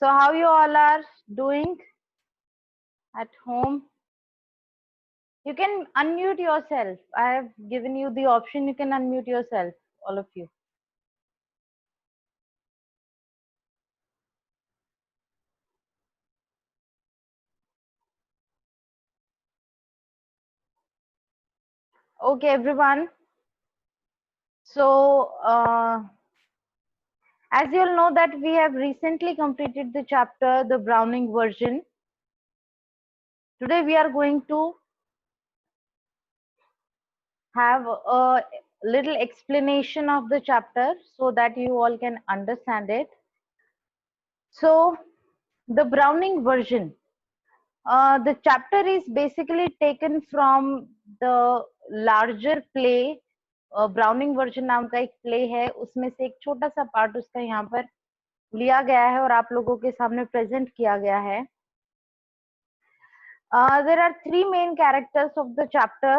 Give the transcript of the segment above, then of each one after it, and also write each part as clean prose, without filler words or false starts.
So how you all are doing at home? You can unmute yourself. I have given you the option. You can unmute yourself, all of you. Okay, everyone. So, as you all know that we have recently completed the chapter, the Browning version. Today we are going to have a little explanation of the chapter so that you all can understand it. So, the Browning version. The chapter is basically taken from the larger play. Browning version नाम का एक play है, उसमें से एक छोटा सा part उसका यहाँ पर लिया गया है और आप लोगों के सामने प्रेजेंट किया गया है. There are three main characters of the chapter.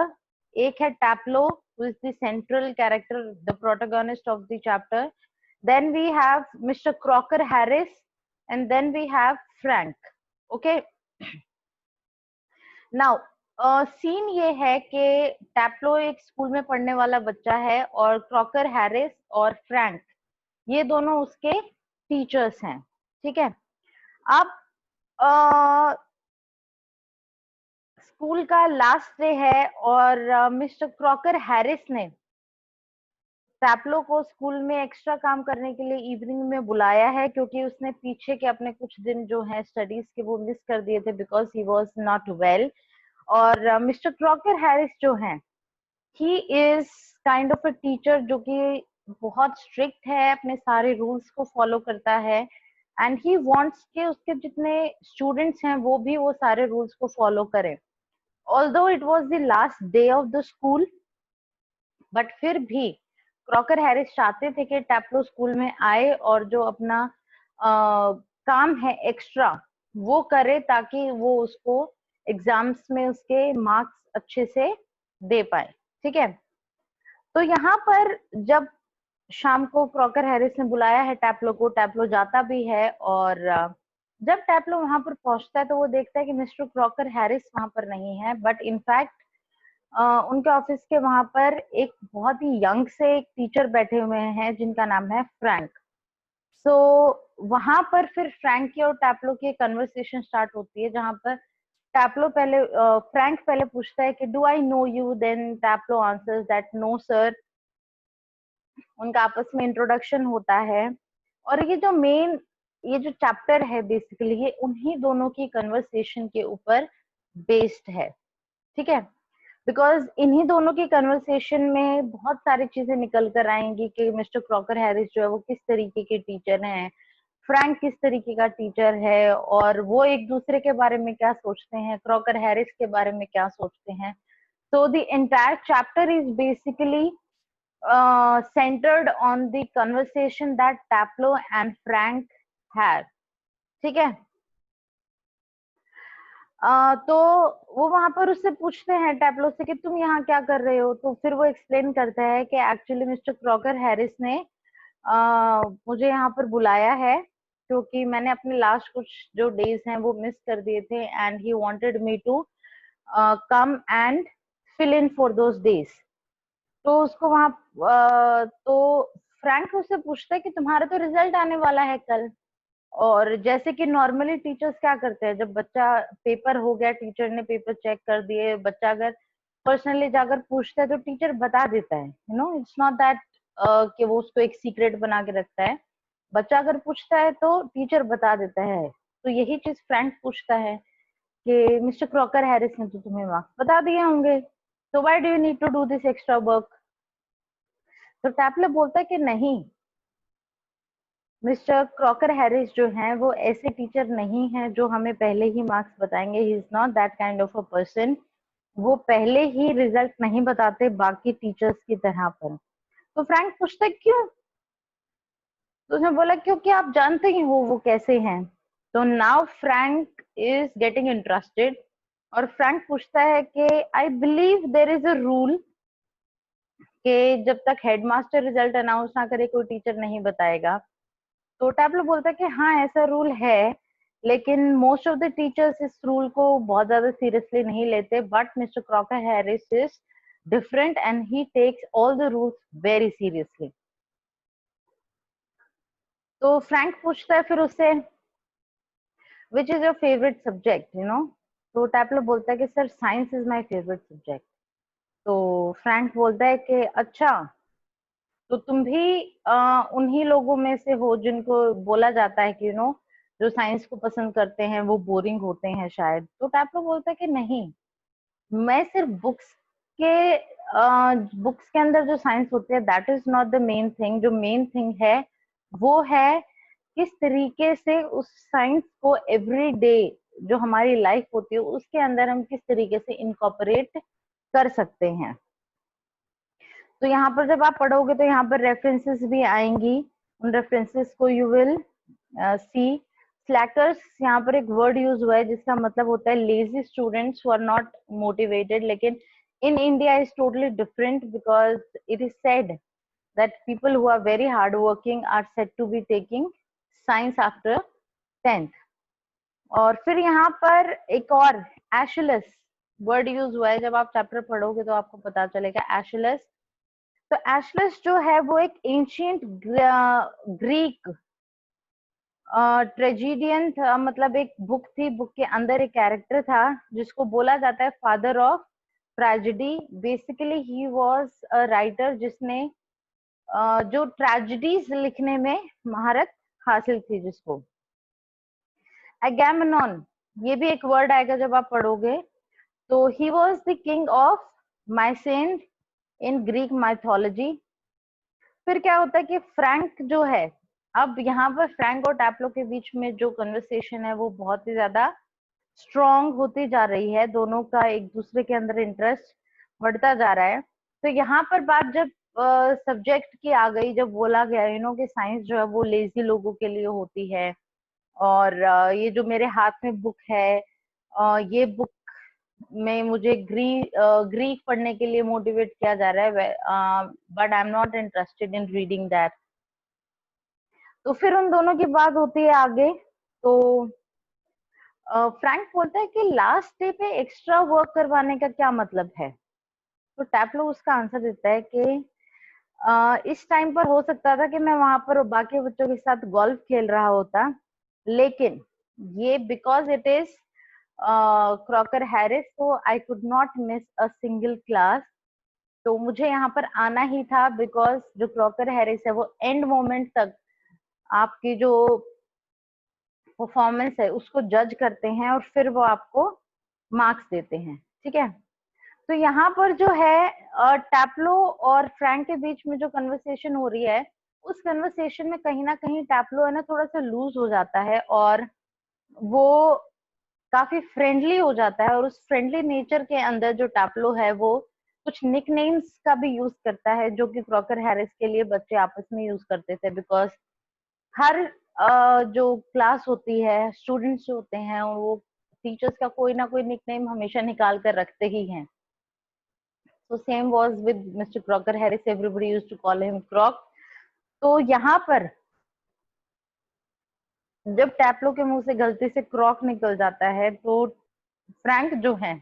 एक है टैप्लो, who is the central character, the protagonist of the chapter. Then we have Mr. Crocker Harris, and then we have Frank. Okay. Now scene ये है कि टैप्लो एक school में पढ़ने वाला बच्चा है और क्रॉकर हैरिस और फ्रैंक ये दोनों उसके टीचर्स हैं. ठीक है. अब स्कूल का लास्ट डे है और मिस्टर क्रॉकर हैरिस ने टैप्लो को स्कूल में एक्स्ट्रा काम करने के लिए इवनिंग में बुलाया है क्योंकि उसने पीछे के अपने कुछ दिन जो है स्टडीज के वो मिस कर दिए थे because he was not well. और मिस्टर क्रॉकर हैरिस जो हैं, he is kind of a teacher जो कि बहुत स्ट्रिक्ट है, अपने सारे रूल्स को फॉलो करता है एंड ही वांट्स कि उसके जितने स्टूडेंट्स हैं वो भी वो सारे रूल्स को फॉलो करें. Although it was the last day of the school, but फिर भी क्रॉकर हैरिस चाहते थे कि टैप्लो स्कूल में आए और जो अपना काम है एक्स्ट्रा वो करे ताकि वो उसको एग्जाम्स में उसके मार्क्स अच्छे से दे पाए. ठीक है. तो यहाँ पर जब शाम को क्रॉकर हैरिस ने बुलाया है टैप्लो को, टैप्लो जाता भी है और जब टैप्लो वहां पर पहुंचता है तो वो देखता है कि मिस्टर क्रॉकर हैरिस वहां पर नहीं है, बट इनफैक्ट उनके ऑफिस के वहां पर एक बहुत ही यंग से एक टीचर बैठे हुए हैं जिनका नाम है फ्रैंक. सो वहां पर फिर फ्रैंक की और टैप्लो की कन्वर्सेशन स्टार्ट होती है जहां पर टैप्लो पहले फ्रैंक पहले पूछता है कि do I know you, then Taplow answers that no sir. उनका आपस में इंट्रोडक्शन होता है और ये जो चैप्टर है बेसिकली ये उन्हीं दोनों की कन्वर्सेशन के ऊपर बेस्ड है. ठीक है. बिकॉज इन्हीं दोनों की कन्वर्सेशन में बहुत सारी चीजें निकल कर आएंगी कि मिस्टर क्रॉकर हैरिस जो है वो किस तरीके के टीचर हैं, फ्रैंक किस तरीके का टीचर है और वो एक दूसरे के बारे में क्या सोचते हैं, क्रॉकर हैरिस के बारे में क्या सोचते हैं. So the entire chapter is basically centered on the conversation that Taplo and Frank had. ठीक है. तो वो वहां पर उससे पूछते हैं टैप्लो से कि तुम यहाँ क्या कर रहे हो. तो फिर वो एक्सप्लेन करता है कि एक्चुअली मिस्टर क्रॉकर हैरिस ने मुझे यहाँ पर बुलाया है क्योंकि मैंने अपने लास्ट कुछ जो डेज हैं वो मिस कर दिए थे and he wanted me to come and fill in for those days. तो उसको वहां तो फ्रैंक उससे पूछता है कि तुम्हारा तो रिजल्ट आने वाला है कल. और जैसे कि नॉर्मली टीचर्स क्या करते हैं, जब बच्चा पेपर हो गया, टीचर ने पेपर चेक कर दिए, बच्चा अगर पर्सनली जाकर पूछता है तो टीचर बता देता है. You know, it's not that कि वो उसको एक सीक्रेट बना के रखता है. बच्चा अगर पूछता है तो टीचर बता देता है. तो यही चीज फ्रैंक पूछता है कि मिस्टर क्रॉकर हैरिस ने तो तुम्हें मार्क्स बता दिए होंगे, तो why do you need to do this extra work. तो टैप्लो बोलता है कि नहीं, मिस्टर क्रॉकर हैरिस जो हैं वो ऐसे टीचर नहीं हैं जो हमें पहले ही मार्क्स बताएंगे. He is not that kind of a person. वो पहले ही रिजल्ट नहीं बताते बाकी टीचर्स की तरह पर. तो फ्रैंक पूछता है क्यों. तो उसने बोला क्योंकि आप जानते ही हो वो कैसे हैं. तो now Frank is getting interested और फ्रैंक पूछता है कि I believe there is a rule कि जब तक हेडमास्टर रिजल्ट अनाउंस ना करे कोई टीचर नहीं बताएगा. तो टैप्लो बोलता है कि हाँ ऐसा रूल है, लेकिन मोस्ट ऑफ द टीचर्स इस रूल को बहुत ज्यादा सीरियसली नहीं लेते, but mister Crocker Harris is different and he takes all the rules very seriously. तो फ्रैंक पूछता है फिर उससे, which is your favourite subject, you know. तो टैप्लो बोलता है कि sir science is my favourite subject. तो फ्रैंक बोलता है कि अच्छा, तो तुम भी उन्हीं लोगों में से हो जिनको बोला जाता है कि यू नो जो साइंस को पसंद करते हैं वो बोरिंग होते हैं शायद। तो टैप्लो बोलता है कि नहीं, मैं सिर्फ बुक्स के अंदर जो साइंस होती है that is not the main thing. जो मेन थिंग है वो है किस तरीके से उस साइंस को एवरी डे जो हमारी लाइफ होती है उसके अंदर हम किस तरीके से इनकॉर्पोरेट कर सकते हैं। तो यहाँ पर जब आप पढ़ोगे तो यहाँ पर रेफरेंसेस भी आएंगी, उन रेफरेंसेस को यू विल सी। स्लैकर्स, यहाँ पर एक वर्ड यूज हुआ है जिसका मतलब होता है lazy students who are not motivated, लेकिन in India is totally different because it is said that people who are very hardworking are said to be taking science after 10th। और फिर यहाँ पर एक और एशलस वर्ड यूज हुआ है, जब आप चैप्टर पढ़ोगे तो आपको पता चलेगा एशलस। तो एशलस जो है वो एक एंशियंट ग्रीक ट्रेजिडियन था, मतलब एक बुक थी, बुक के अंदर एक कैरेक्टर था जिसको बोला जाता है father of tragedy. Basically he was a writer जिसने जो ट्रेजेडीज लिखने में महारत हासिल थी जिसको। एगैमेनॉन, ये भी एक वर्ड आएगा जब आप पढ़ोगे। तो he was the king of Mycenae in Greek mythology. फिर क्या होता है कि फ्रैंक जो है, अब यहाँ पर फ्रैंक और टैप्लो के बीच में जो कन्वर्सेशन है वो बहुत ही ज्यादा स्ट्रॉन्ग होती जा रही है, दोनों का एक दूसरे के अंदर इंटरेस्ट बढ़ता जा रहा है। तो यहाँ पर बात जब सब्जेक्ट की आ गई, जब बोला गया यू नो कि साइंस जो है वो लेजी लोगों के लिए होती है, और ये जो मेरे हाथ में बुक है, ये बुक में मुझे ग्रीक पढ़ने के लिए मोटिवेट किया जा रहा है, but I am not interested in reading that. तो फिर उन दोनों की बात होती है आगे। तो फ्रैंक बोलता है कि लास्ट डे पे एक्स्ट्रा वर्क करवाने का क्या मतलब है। तो टैप्लो उसका आंसर देता है कि इस टाइम पर हो सकता था कि मैं वहां पर बाकी बच्चों के साथ गोल्फ खेल रहा होता, लेकिन ये because it is Crocker Harris, तो I could not miss a single class. तो मुझे यहाँ पर आना ही था बिकॉज जो क्रॉकर हैरिस है वो एंड मोमेंट तक आपकी जो परफॉर्मेंस है उसको जज करते हैं और फिर वो आपको मार्क्स देते हैं, ठीक है। तो यहाँ पर जो है टैप्लो और फ्रैंक के बीच में जो कन्वर्सेशन हो रही है, उस कन्वर्सेशन में कहीं ना कहीं टैप्लो है ना थोड़ा सा लूज हो जाता है और वो काफी फ्रेंडली हो जाता है, और उस फ्रेंडली नेचर के अंदर जो टैप्लो है वो कुछ निकनेम्स का भी यूज करता है जो कि क्रॉकर हैरिस के लिए बच्चे आपस में यूज करते थे, बिकॉज हर जो क्लास होती है, स्टूडेंट्स जो होते हैं वो टीचर्स का कोई ना कोई निकनेम हमेशा निकाल कर रखते ही हैं। So same was with Mr. Crocker Harris. Everybody used to call him Croc. तो यहाँ पर जब टैप्लो के मुंह से गलती से क्रॉक निकल जाता है तो फ्रैंक जो है,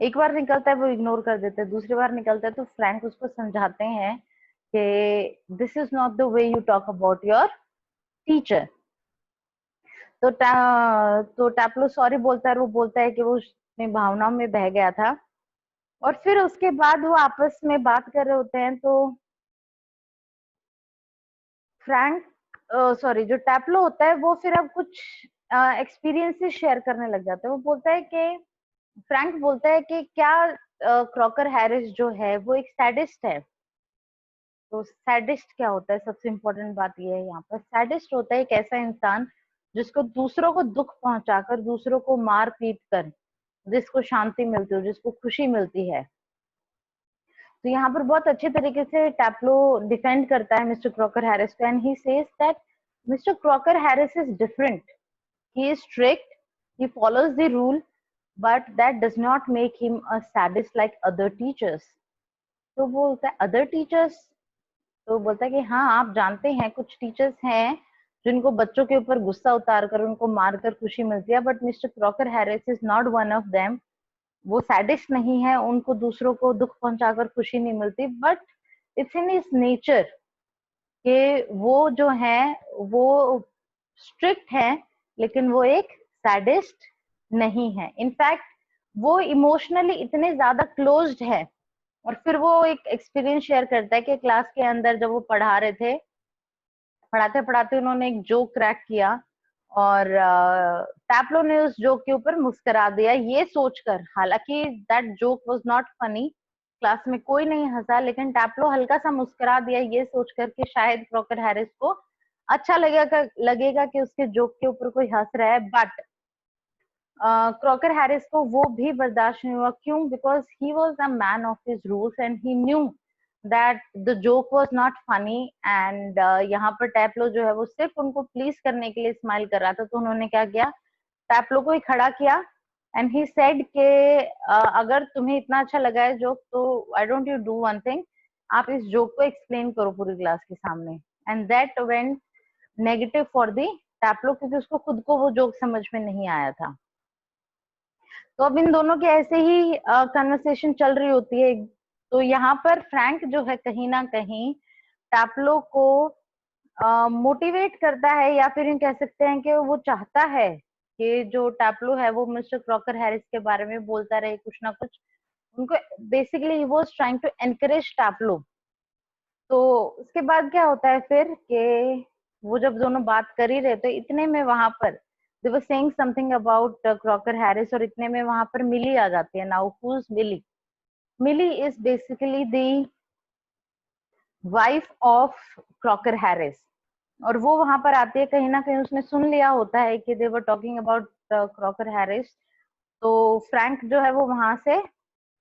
एक बार निकलता है वो इग्नोर कर देते हैं, दूसरी बार निकलता है तो फ्रैंक उसको समझाते हैं कि this is not the way you talk about your teacher. तो टैप्लो सॉरी बोलता है, वो बोलता है कि वो अपनी भावनाओं में बह गया था। और फिर उसके बाद वो आपस में बात कर रहे होते हैं, तो फ्रैंक सॉरी जो टैप्लो होता है वो फिर अब कुछ एक्सपीरियंसेस शेयर करने लग जाता है। वो बोलता है कि फ्रैंक बोलता है कि क्या क्रॉकर हैरिस जो है वो एक सैडिस्ट है। तो सैडिस्ट क्या होता है, सबसे इम्पोर्टेंट बात ये है यहाँ पर, सैडिस्ट होता है एक ऐसा इंसान जिसको दूसरों को दुख पहुंचाकर, दूसरों को मार पीट कर जिसको शांति मिलती हो, जिसको खुशी मिलती है। तो यहाँ पर बहुत अच्छे तरीके से टैप्लो डिफेंड करता है मिस्टर क्रॉकर हैरिस को, and he says that mister Crocker Harris is different, he is strict, he follows the rule, but that does not make him a sadist like other teachers। तो वो बोलता है other teachers, तो बोलता है कि हाँ आप जानते हैं कुछ टीचर्स हैं जिनको बच्चों के ऊपर गुस्सा उतार कर उनको मारकर खुशी मिलती है, but mister Crocker Harris is not one of them. वो सैडिस्ट नहीं है, उनको दूसरों को दुख पहुंचाकर खुशी नहीं मिलती, but it's in his nature कि वो जो है वो स्ट्रिक्ट है, लेकिन वो एक सैडिस्ट नहीं है। इनफैक्ट वो इमोशनली इतने ज्यादा क्लोज्ड है। और फिर वो एक एक्सपीरियंस शेयर करता है कि क्लास के अंदर जब वो पढ़ा रहे थे, पढ़ाते पढ़ाते उन्होंने एक जोक क्रैक किया और टैप्लो ने उस जोक के ऊपर मुस्कुरा दिया, ये सोचकर, हालांकि that joke was not funny, class में कोई नहीं हंसा, लेकिन टैप्लो हल्का सा मुस्कुरा दिया ये सोचकर कि शायद क्रॉकर हैरिस को अच्छा लगेगा कि उसके जोक के ऊपर कोई हंस रहा है। बट क्रॉकर हैरिस को वो भी बर्दाश्त नहीं हुआ। क्यों? Because he was a man of his rules and he knew that the joke was not funny. And यहाँ पर टैप्लो जो है वो सिर्फ उनको प्लीज करने के लिए स्माइल कर रहा था। तो उन्होंने क्या किया, टैप्लो को ही खड़ा किया एंड ही सेड के अगर तुम्हें इतना अच्छा लगा है जोक तो I don't you do one thing, आप इस जोक को एक्सप्लेन करो पूरी क्लास के सामने। And that went negative for the Taplow, क्योंकि उसको खुद को वो जोक समझ में नहीं आया था। तो अब इन दोनों के ऐसे ही कन्वर्सेशन चल रही होती है। तो यहाँ पर फ्रैंक जो है कहीं ना कहीं टैप्लो को मोटिवेट करता है, या फिर यूं कह सकते हैं कि वो चाहता है कि जो टैप्लो है वो मिस्टर क्रॉकर हैरिस के बारे में बोलता रहे कुछ ना कुछ। उनको basically he was trying to encourage Taplow. तो उसके बाद क्या होता है फिर कि वो जब दोनों बात कर ही रहे थे, इतने में वहां पर they were saying something about Crocker Harris, और इतने में वहां पर मिली आ जाती है। Now who is Millie? Millie is basically the wife of Crocker Harris. और वो वहां पर आती है, कहीं ना कहीं उसने सुन लिया होता है कि they were talking about Crocker Harris. तो फ्रैंक जो है वो वहां से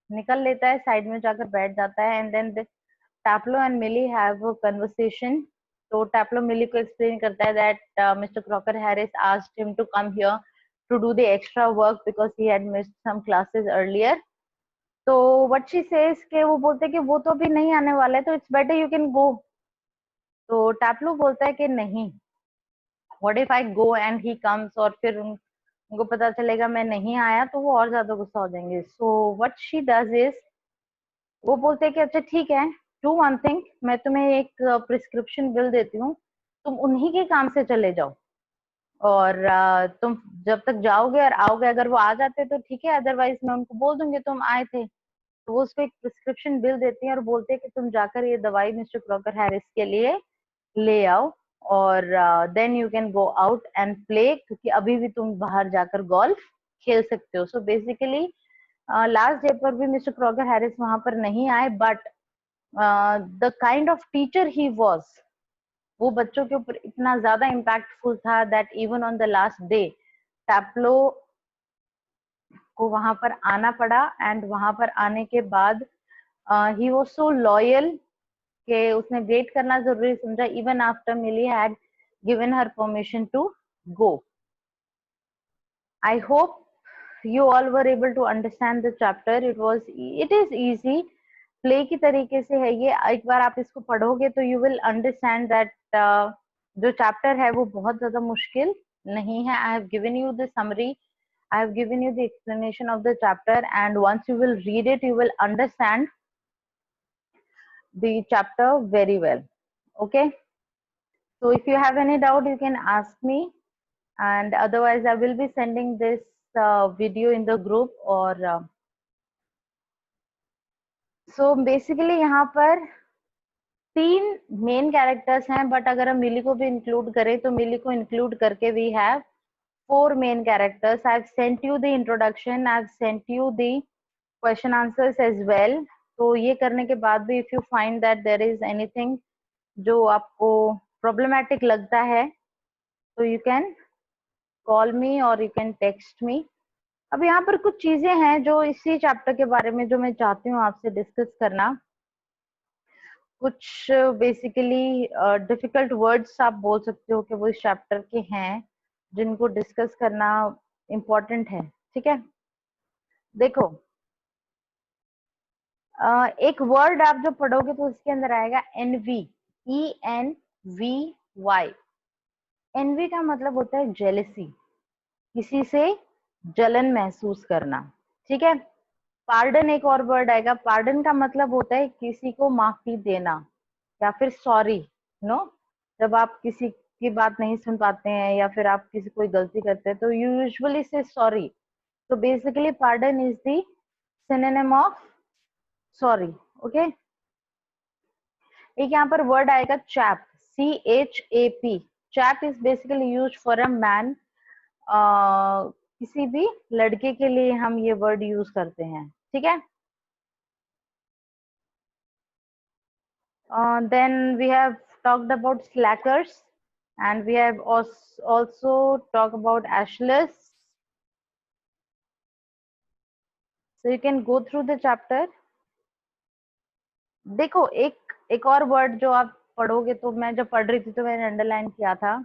निकल लेता है, साइड में जाकर बैठ जाता है। And then Taplow and Millie have a conversation. तो टैप्लो मिली को एक्सप्लेन करता है that mister Crocker Harris asked him to come here to do the extra work because he had missed some classes earlier. तो what she says के वो बोलते हैं कि वो तो अभी नहीं आने वाला है, तो इट्स बेटर यू कैन गो। तो टैप्लो बोलता है कि नहीं, what if I go and he comes, और फिर उनको पता चलेगा मैं नहीं आया तो वो और ज्यादा गुस्सा हो जाएंगे। So what she does is, वो बोलते हैं कि अच्छा ठीक है, डू वन थिंग, मैं तुम्हें एक प्रिस्क्रिप्शन बिल देती हूँ, तुम उन्हीं के काम से चले जाओ। और तुम जब तक जाओगे और आओगे, अगर वो आ जाते तो ठीक है, अदरवाइज मैं उनको बोल दूंगी तुम आए थे। तो वो उसको एक प्रिस्क्रिप्शन बिल देती हैं और बोलते हैं कि तुम जाकर ये दवाई मिस्टर क्रॉकर हैरिस के लिए ले आओ, और then you can go out and play, क्योंकि अभी भी तुम बाहर जाकर गोल्फ खेल सकते हो। सो बेसिकली लास्ट डे पर भी मिस्टर क्रॉकर हैरिस वहां पर नहीं आए, but the kind of teacher he was, वो बच्चों के ऊपर इतना ज्यादा इम्पैक्टफुल था that even on the last day Taplow को वहां पर आना पड़ा। एंड वहां पर आने के बाद ही वॉज सो लॉयल कि उसने वेट करना जरूरी समझा, even after Millie had given her permission to go. I hope you all were able to understand the chapter. It is easy, play की तरीके से है ये। एक बार आप इसको पढ़ोगे तो यू विल अंडरस्टैंड दैट जो चैप्टर है वो बहुत ज्यादा मुश्किल नहीं है। I have given you the summary, I have given you the explanation of the chapter, and once you will read it, you will understand the chapter very well. Okay. So if you have any doubt, you can ask me, and otherwise I will be sending this video in the group. और so basically यहाँ पर 3 main characters हैं, but अगर हम मिली को भी include करें तो मिली को इंक्लूड करके we have 4 main characters. I've sent you the introduction, I've sent you the question answers as well. तो ये करने के बाद भी if you find that there is anything जो आपको problematic लगता है तो you can call me or you can text me. अब यहाँ पर कुछ चीजें हैं जो इसी चैप्टर के बारे में जो मैं चाहती हूँ आपसे डिस्कस करना। कुछ बेसिकली डिफिकल्ट वर्ड्स आप बोल सकते हो कि वो इस चैप्टर के हैं जिनको डिस्कस करना इम्पोर्टेंट है। ठीक है, देखो एक वर्ड आप जो पढ़ोगे तो उसके अंदर आएगा एनवी, ENVY। एनवी का मतलब होता है जेलसी, किसी से जलन महसूस करना, ठीक है। पार्डन एक और वर्ड आएगा, पार्डन का मतलब होता है किसी को माफी देना या फिर सॉरी, नो, जब आप किसी की बात नहीं सुन पाते हैं या फिर आप किसी कोई गलती करते हैं तो यू यूजुअली से सॉरी। तो basically pardon is the synonym of sorry, okay. एक यहाँ पर वर्ड आएगा chap, CHAP। Chap is basically use for a man, किसी भी लड़के के लिए हम ये वर्ड यूज करते हैं, ठीक है। Then we have talked about slackers, and we have also talked about ashless. So you can go through the chapter. देखो एक और वर्ड जो आप पढ़ोगे, तो मैं जब पढ़ रही थी तो मैंने अंडरलाइन किया था,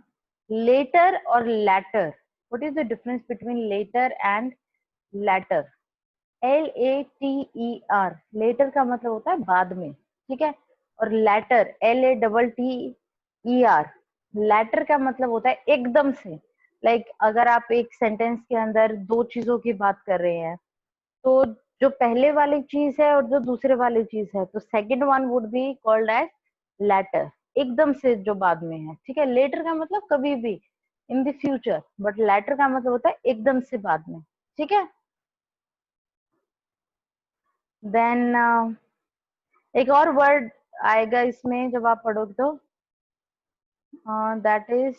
लेटर और latter. What is the difference between letter and latter? LATER, letter का मतलब होता है बाद में, ठीक है। और लैटर LATTER, लैटर का मतलब होता है एकदम से। लाइक अगर आप एक सेंटेंस के अंदर दो चीजों की बात कर रहे हैं, तो जो पहले वाली चीज है और जो दूसरे वाली चीज है, तो second one would be called as latter, एकदम से जो बाद में है, ठीक है। लेटर का मतलब कभी भी, in the future, but latter का मतलब होता है एकदम से बाद में, ठीक है। देन एक और वर्ड आएगा इसमें जब आप पढ़ोगे तो, that is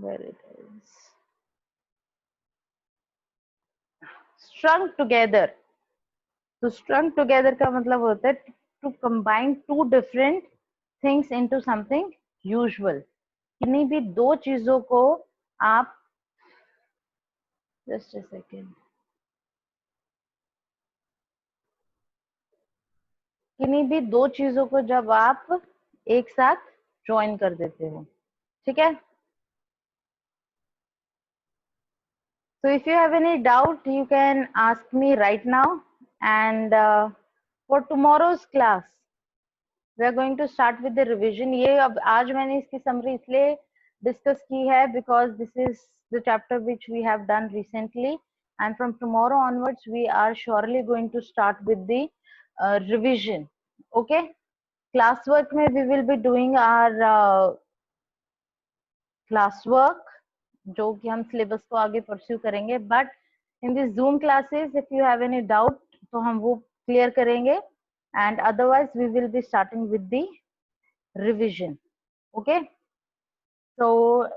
where it is, strung together. तो स्ट्रंग टुगेदर का मतलब होता है to combine two different things into something usual. किन्हीं भी दो चीजों को आप, जस्ट अ सेकेंड, किन्हीं भी दो चीजों को जब आप एक साथ ज्वाइन कर देते हो, ठीक है। So if you have any doubt, you can ask me right now. And for tomorrow's class, we are going to start with the revision. ये अब आज मैंने इसकी summary इसलिए discuss की है because this is the chapter which we have done recently. And from tomorrow onwards, we are surely going to start with the revision. Okay? Classwork में we will be doing our classwork, जो कि हम syllabus को आगे pursue करेंगे। But in this Zoom classes if you have any doubt तो हम वो क्लियर करेंगे, and otherwise we will be starting with the revision, okay. So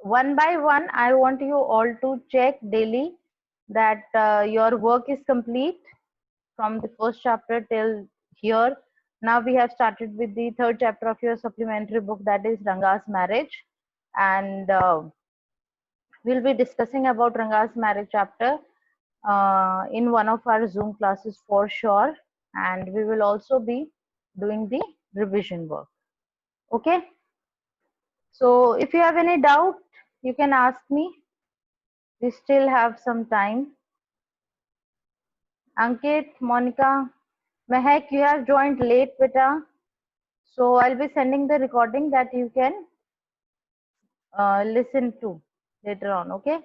one by one I want you all to check daily that your work is complete from the first chapter till here. Now we have started with the third chapter of your supplementary book, that is Ranga's marriage, and we'll be discussing about Ranga's marriage chapter in one of our Zoom classes for sure, and we will also be doing the revision work. Okay. So if you have any doubt, you can ask me. We still have some time. Ankit, Monica, Mehak, you have joined late, beta. So I'll be sending the recording that you can listen to later on. Okay.